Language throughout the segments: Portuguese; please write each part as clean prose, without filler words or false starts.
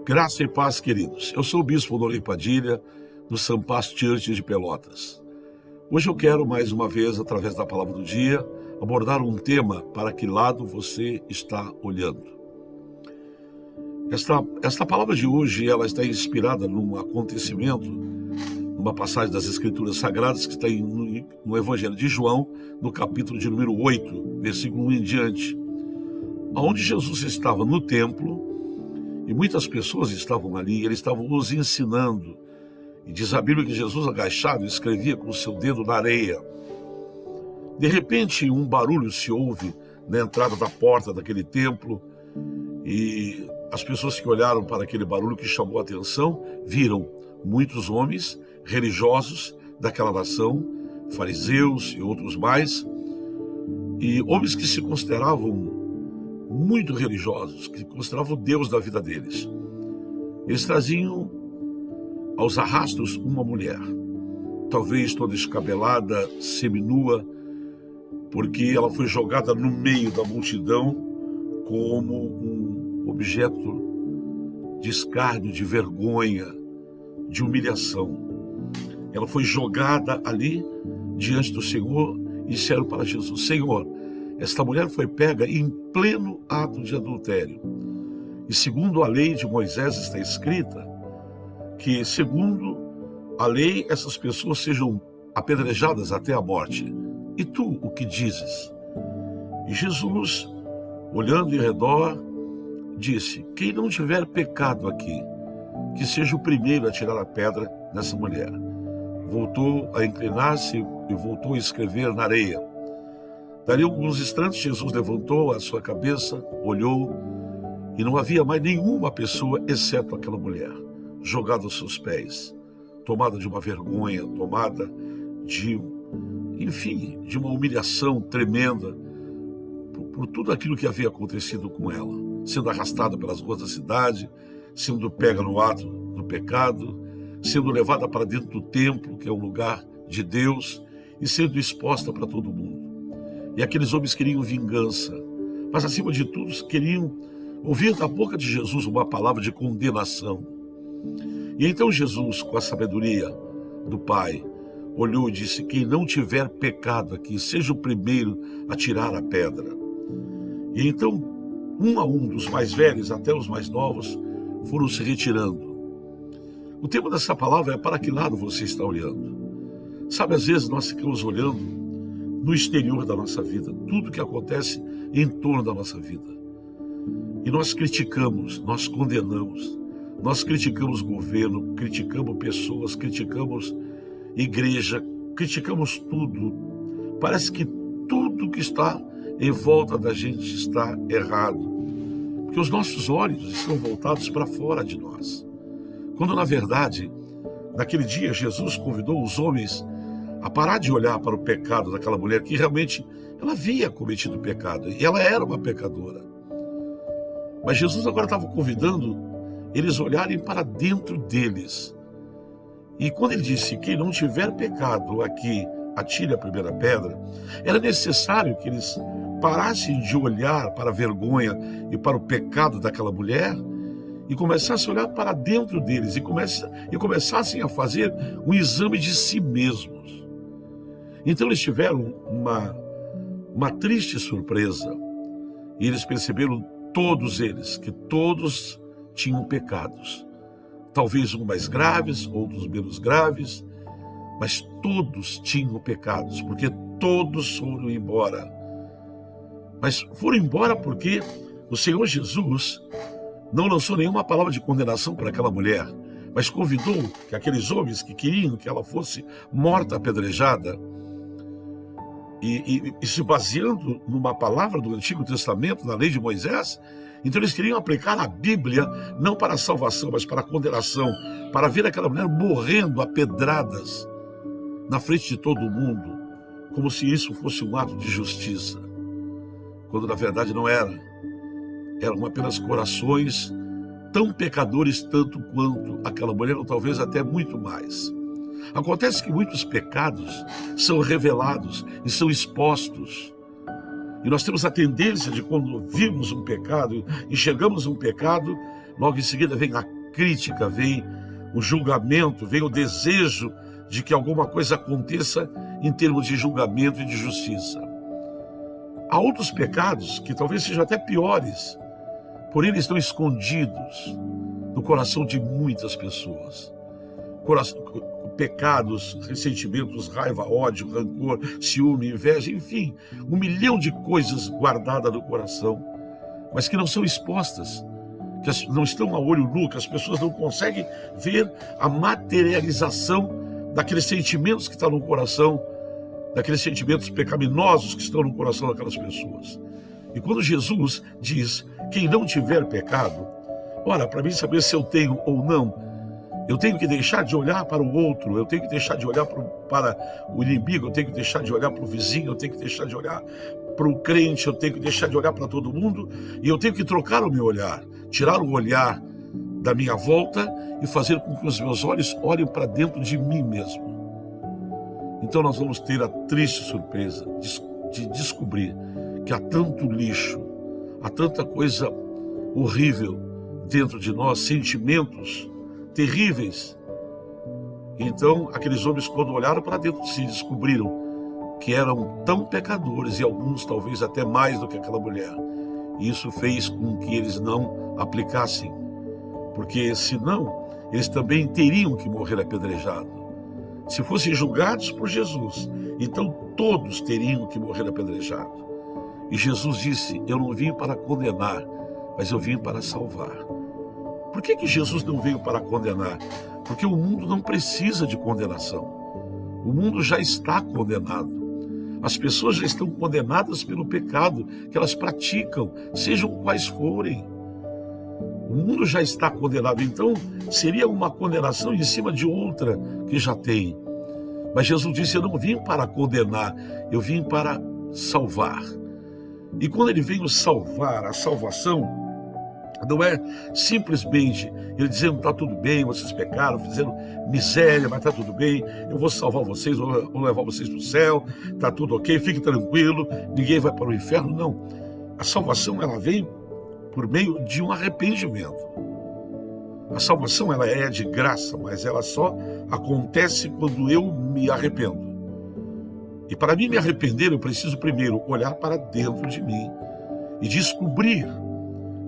Graça e paz, queridos. Eu sou o Bispo Nori Padilha, do Sampaz Church de Pelotas. Hoje eu quero, mais uma vez, através da palavra do dia, abordar um tema para que lado você está olhando. Esta palavra de hoje, ela está inspirada num acontecimento, numa passagem das Escrituras Sagradas, que está no Evangelho de João, no capítulo de número 8, versículo 1 em diante, onde Jesus estava no templo, e muitas pessoas estavam ali, eles estavam nos ensinando. E diz a Bíblia que Jesus, agachado, escrevia com o seu dedo na areia. De repente, um barulho se ouve na entrada da porta daquele templo, e as pessoas que olharam para aquele barulho que chamou a atenção, viram muitos homens religiosos daquela nação, fariseus e outros mais, e homens que se consideravam muito religiosos, que consideravam Deus da vida deles. Eles traziam aos arrastos uma mulher, talvez toda descabelada, seminua, porque ela foi jogada no meio da multidão como um objeto de escárnio, de vergonha, de humilhação. Ela foi jogada ali diante do Senhor e disseram para Jesus: Senhor, esta mulher foi pega em pleno ato de adultério. E segundo a lei de Moisés está escrita que, segundo a lei, essas pessoas sejam apedrejadas até a morte. E tu, o que dizes? E Jesus, olhando em redor, disse: quem não tiver pecado aqui, que seja o primeiro a tirar a pedra nessa mulher. Voltou a inclinar-se e voltou a escrever na areia. Dali alguns instantes, Jesus levantou a sua cabeça, olhou, e não havia mais nenhuma pessoa, exceto aquela mulher, jogada aos seus pés, tomada de uma vergonha, tomada de uma humilhação tremenda, por tudo aquilo que havia acontecido com ela, sendo arrastada pelas ruas da cidade, sendo pega no ato do pecado, sendo levada para dentro do templo, que é um lugar de Deus, e sendo exposta para todo mundo. E aqueles homens queriam vingança, mas acima de tudo queriam ouvir da boca de Jesus uma palavra de condenação. E então Jesus, com a sabedoria do Pai, olhou e disse: quem não tiver pecado aqui, seja o primeiro a tirar a pedra. E então, um a um, dos mais velhos até os mais novos, foram se retirando. O tema dessa palavra é: para que lado você está olhando? Sabe, às vezes nós ficamos olhando no exterior da nossa vida, tudo que acontece em torno da nossa vida. E nós criticamos, nós condenamos, nós criticamos governo, criticamos pessoas, criticamos igreja, criticamos tudo. Parece que tudo que está em volta da gente está errado, porque os nossos olhos estão voltados para fora de nós. Quando, na verdade, naquele dia, Jesus convidou os homens a parar de olhar para o pecado daquela mulher, que realmente ela havia cometido pecado, e ela era uma pecadora. Mas Jesus agora estava convidando eles a olharem para dentro deles. E quando ele disse: quem não tiver pecado aqui, atire a primeira pedra, era necessário que eles parassem de olhar para a vergonha e para o pecado daquela mulher e começassem a olhar para dentro deles e começassem a fazer um exame de si mesmos. Então eles tiveram uma triste surpresa, e eles perceberam, todos eles, que todos tinham pecados. Talvez uns mais graves, outros menos graves, mas todos tinham pecados, porque todos foram embora. Mas foram embora porque o Senhor Jesus não lançou nenhuma palavra de condenação para aquela mulher, mas convidou que aqueles homens que queriam que ela fosse morta, apedrejada, e se baseando numa palavra do Antigo Testamento, na lei de Moisés, então eles queriam aplicar a Bíblia não para a salvação, mas para a condenação, para ver aquela mulher morrendo a pedradas na frente de todo mundo, como se isso fosse um ato de justiça, quando na verdade não era. Eram apenas corações tão pecadores tanto quanto aquela mulher, ou talvez até muito mais. Acontece que muitos pecados são revelados e são expostos. E nós temos a tendência de, quando vimos um pecado, enxergamos um pecado, logo em seguida vem a crítica, vem o julgamento, vem o desejo de que alguma coisa aconteça em termos de julgamento e de justiça. Há outros pecados que talvez sejam até piores, porém eles estão escondidos no coração de muitas pessoas. Pecados, ressentimentos, raiva, ódio, rancor, ciúme, inveja, enfim, 1 milhão de coisas guardadas no coração, mas que não são expostas, que não estão a olho nu, que as pessoas não conseguem ver a materialização daqueles sentimentos que estão no coração, daqueles sentimentos pecaminosos que estão no coração daquelas pessoas. E quando Jesus diz, quem não tiver pecado, ora, para mim saber se eu tenho ou não, eu tenho que deixar de olhar para o outro, eu tenho que deixar de olhar para o inimigo, eu tenho que deixar de olhar para o vizinho, eu tenho que deixar de olhar para o crente, eu tenho que deixar de olhar para todo mundo, e eu tenho que trocar o meu olhar, tirar o olhar da minha volta e fazer com que os meus olhos olhem para dentro de mim mesmo. Então nós vamos ter a triste surpresa de descobrir que há tanto lixo, há tanta coisa horrível dentro de nós, sentimentos terríveis. Então aqueles homens, quando olharam para dentro de si, descobriram que eram tão pecadores, e alguns talvez até mais do que aquela mulher. E isso fez com que eles não aplicassem, porque senão eles também teriam que morrer apedrejados. Se fossem julgados por Jesus, então todos teriam que morrer apedrejados. E Jesus disse, eu não vim para condenar, mas eu vim para salvar. Por que Jesus não veio para condenar? Porque o mundo não precisa de condenação. O mundo já está condenado. As pessoas já estão condenadas pelo pecado que elas praticam, sejam quais forem. O mundo já está condenado, então seria uma condenação em cima de outra que já tem. Mas Jesus disse, eu não vim para condenar, eu vim para salvar. E quando ele veio salvar, a salvação não é simplesmente ele dizendo, está tudo bem, vocês pecaram, fizeram miséria, mas está tudo bem, eu vou salvar vocês, vou levar vocês para o céu, está tudo ok, fique tranquilo, ninguém vai para o inferno. Não, a salvação ela vem por meio de um arrependimento. A salvação ela é de graça, mas ela só acontece quando eu me arrependo. E para mim me arrepender, eu preciso primeiro olhar para dentro de mim e descobrir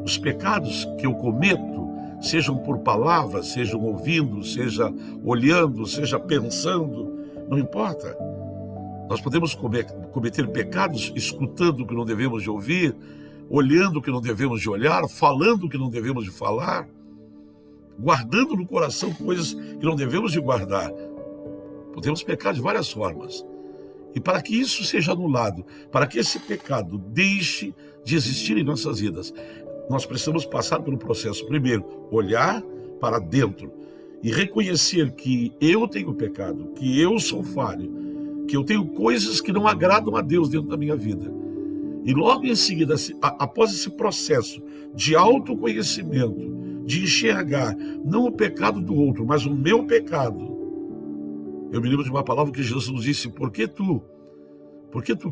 os pecados que eu cometo, sejam por palavras, sejam ouvindo, seja olhando, seja pensando, não importa. Nós podemos cometer pecados escutando o que não devemos de ouvir, olhando o que não devemos de olhar, falando o que não devemos de falar, guardando no coração coisas que não devemos de guardar. Podemos pecar de várias formas. E para que isso seja anulado, para que esse pecado deixe de existir em nossas vidas, nós precisamos passar pelo processo, primeiro, olhar para dentro e reconhecer que eu tenho pecado, que eu sou falho, que eu tenho coisas que não agradam a Deus dentro da minha vida. E logo em seguida, após esse processo de autoconhecimento, de enxergar não o pecado do outro, mas o meu pecado, eu me lembro de uma palavra que Jesus disse, por que tu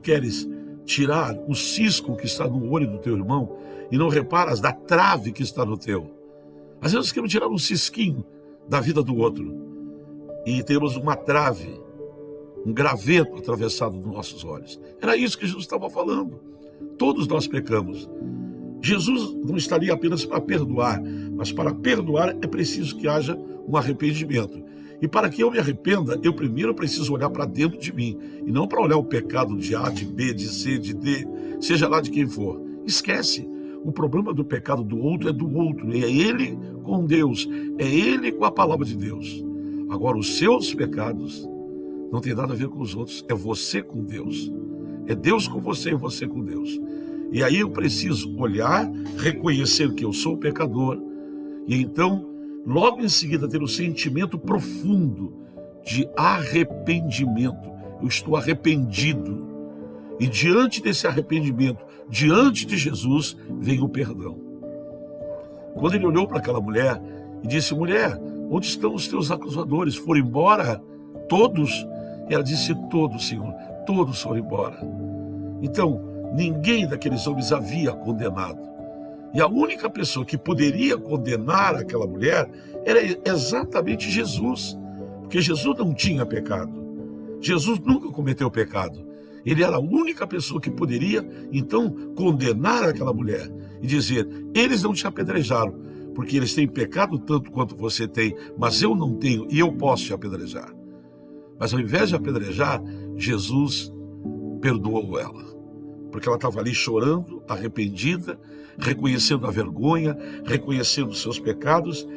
queres tirar o cisco que está no olho do teu irmão e não reparas da trave que está no teu? Às vezes queremos tirar um cisquinho da vida do outro e temos uma trave, um graveto atravessado nos nossos olhos. Era isso que Jesus estava falando. Todos nós pecamos. Jesus não está ali apenas para perdoar, mas para perdoar é preciso que haja um arrependimento. E para que eu me arrependa, eu primeiro preciso olhar para dentro de mim, e não para olhar o pecado de A, de B, de C, de D, seja lá de quem for. Esquece. O problema do pecado do outro é do outro, é ele com Deus, é ele com a palavra de Deus. Agora, os seus pecados não tem nada a ver com os outros, é você com Deus. É Deus com você e você com Deus. E aí eu preciso olhar, reconhecer que eu sou pecador, e então, logo em seguida, ter um sentimento profundo de arrependimento. Eu estou arrependido. E diante desse arrependimento, diante de Jesus, vem o perdão. Quando ele olhou para aquela mulher e disse, mulher, onde estão os teus acusadores? Foram embora? Todos? E ela disse, todos, Senhor, todos foram embora. Então, ninguém daqueles homens havia condenado. E a única pessoa que poderia condenar aquela mulher era exatamente Jesus, porque Jesus não tinha pecado. Jesus nunca cometeu pecado. Ele era a única pessoa que poderia, então, condenar aquela mulher e dizer: eles não te apedrejaram, porque eles têm pecado tanto quanto você tem, mas eu não tenho e eu posso te apedrejar. Mas ao invés de apedrejar, Jesus perdoou ela, porque ela estava ali chorando, arrependida, reconhecendo a vergonha, reconhecendo os seus pecados,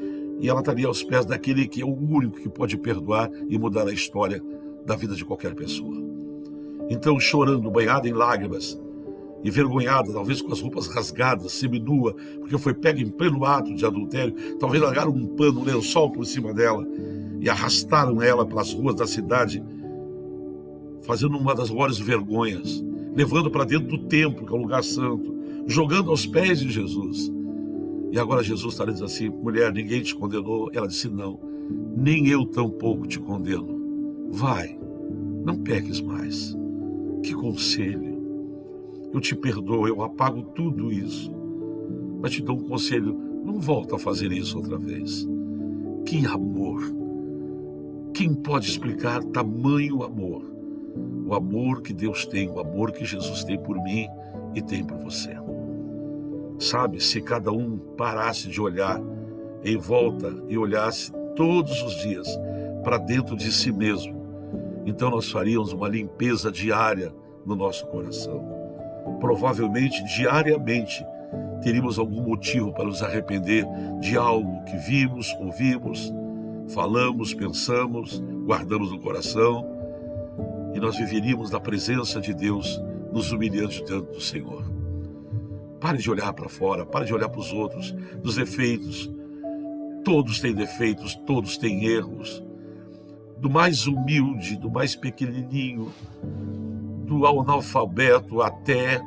e ela estaria aos pés daquele que é o único que pode perdoar e mudar a história da vida de qualquer pessoa. Então, chorando, banhada em lágrimas, envergonhada, talvez com as roupas rasgadas, seminua, porque foi pega em pleno ato de adultério, talvez largaram um pano, um lençol por cima dela e arrastaram ela pelas ruas da cidade, fazendo uma das maiores vergonhas, levando para dentro do templo, que é o lugar santo, jogando aos pés de Jesus. E agora Jesus está dizendo assim: mulher, ninguém te condenou? Ela disse: não, nem eu tampouco te condeno. Vai, não peques mais. Que conselho! Eu te perdoo, eu apago tudo isso, mas te dou um conselho: não volta a fazer isso outra vez. Que amor! Quem pode explicar tamanho amor? O amor que Deus tem, o amor que Jesus tem por mim e tem por você. Sabe, se cada um parasse de olhar em volta e olhasse todos os dias para dentro de si mesmo, então nós faríamos uma limpeza diária no nosso coração. Provavelmente, diariamente, teríamos algum motivo para nos arrepender de algo que vimos, ouvimos, falamos, pensamos, guardamos no coração, e nós viveríamos na presença de Deus, nos humilhando diante do Senhor. Pare de olhar para fora, pare de olhar para os outros, dos defeitos. Todos têm defeitos, todos têm erros. Do mais humilde, do mais pequenininho, do analfabeto até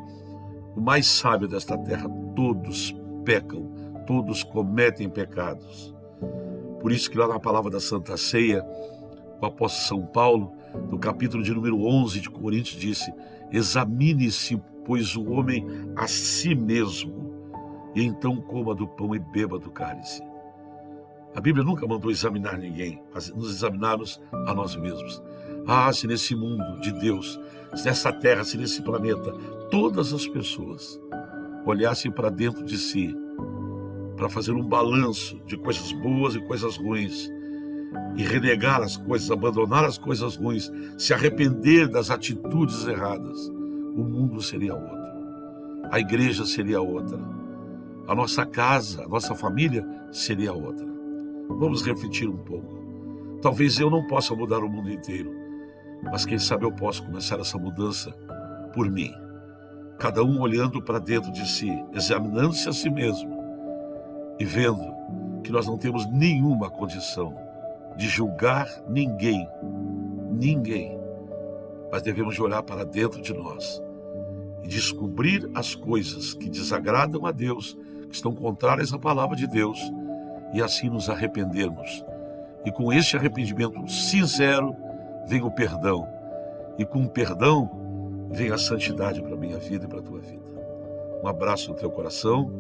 o mais sábio desta terra, todos pecam, todos cometem pecados. Por isso que lá na palavra da Santa Ceia, o apóstolo São Paulo, no capítulo de número 11 de Coríntios, disse: examine-se, pois, o homem a si mesmo, e então coma do pão e beba do cálice. A Bíblia nunca mandou examinar ninguém, mas nos examinarmos a nós mesmos. Ah, se nesse mundo de Deus, se nessa terra, se nesse planeta, todas as pessoas olhassem para dentro de si, para fazer um balanço de coisas boas e coisas ruins, e renegar as coisas, abandonar as coisas ruins, se arrepender das atitudes erradas, o mundo seria outro, a igreja seria outra, a nossa casa, a nossa família seria outra. Vamos refletir um pouco. Talvez eu não possa mudar o mundo inteiro, mas quem sabe eu posso começar essa mudança por mim. Cada um olhando para dentro de si, examinando-se a si mesmo e vendo que nós não temos nenhuma condição de julgar ninguém, mas devemos de olhar para dentro de nós e descobrir as coisas que desagradam a Deus, que estão contrárias à palavra de Deus, e assim nos arrependermos. E com este arrependimento sincero vem o perdão, e com o perdão vem a santidade para a minha vida e para a tua vida. Um abraço no teu coração,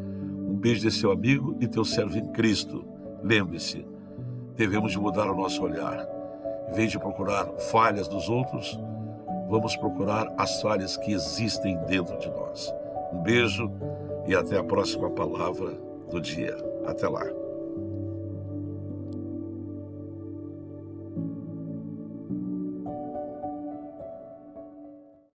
um beijo desse seu amigo e teu servo em Cristo. Lembre-se, devemos de mudar o nosso olhar. Em vez de procurar falhas dos outros, vamos procurar as falhas que existem dentro de nós. Um beijo e até a próxima palavra do dia. Até lá.